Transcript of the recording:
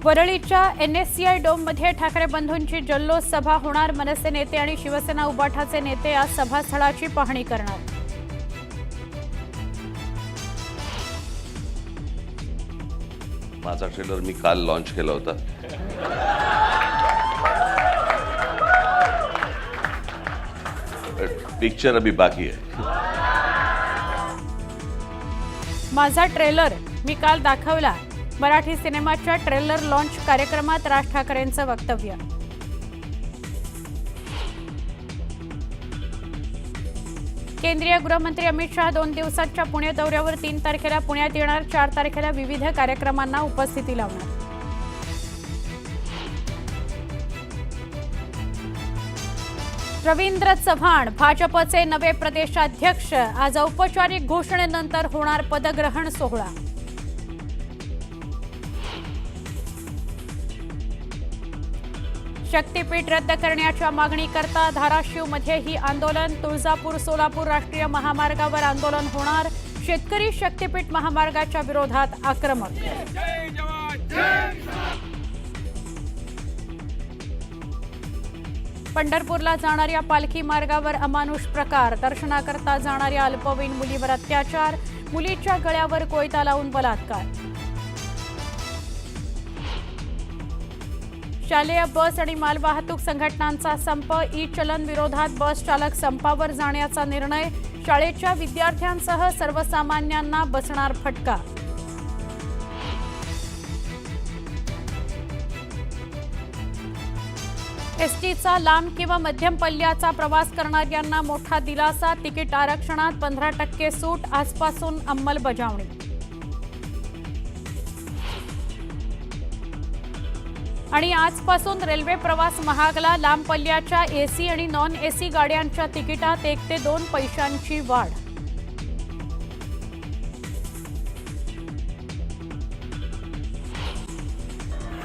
वरळीच्या NSCI डोममध्ये Thackeray बंधूंची जल्लोष सभा होणार। मनसे नेते आणि शिवसेना उबाठाचे नेते आज सभास्थळाची पाहणी करणार। माझा ट्रेलर मी काल लॉन्च केला होता। पिक्चर अभी बाकी है। माझा ट्रेलर मी काल दाखवला। मराठी सिनेमाच्या ट्रेलर लॉन्च कार्यक्रमात राज ठाकरेंचं वक्तव्य। केंद्रीय गृहमंत्री अमित शाह 2 दिवसांच्या पुणे दौऱ्यावर 3 तारखेला पुण्यात येणार। 4 तारखेला विविध कार्यक्रमांना उपस्थिती लावणार। रवींद्र चव्हाण भाजपचे नवे प्रदेशाध्यक्ष। आज औपचारिक घोषणेनंतर होणार पदग्रहण सोहळा। शक्तीपीठ रद्द करण्याच्या मागणीकरता धाराशिवमध्येही आंदोलन। तुळजापूर सोलापूर राष्ट्रीय महामार्गावर आंदोलन होणार। शेतकरी शक्तीपीठ महामार्गाच्या विरोधात आक्रमक। पंढरपूरला जाणाऱ्या पालखी मार्गावर अमानुष प्रकार। दर्शनाकरता जाणाऱ्या अल्पवयीन मुलीवर अत्याचार। मुलीच्या गळ्यावर कोयता लावून बलात्कार। शालेय बस आणि मालवाहतूक संघटनांचा संप। ई चलन विरोधात बस चालक संपावर जाण्याचा निर्णय। शाळेच्या विद्यार्थ्यांसह सर्वसामान्यांना बसणार फटका। एसटीचा लांब किंवा मध्यम पल्ल्याचा प्रवास करणाऱ्यांना मोठा दिलासा। तिकीट आरक्षणात 15% सूट। आजपासून अंमलबजावणी। आणि आजपासून रेल्वे प्रवास महागला। लांब पल्ल्याच्या AC आणि नॉन AC गाड्यांच्या तिकिटात 1 ते 2 पैशांची वाढ।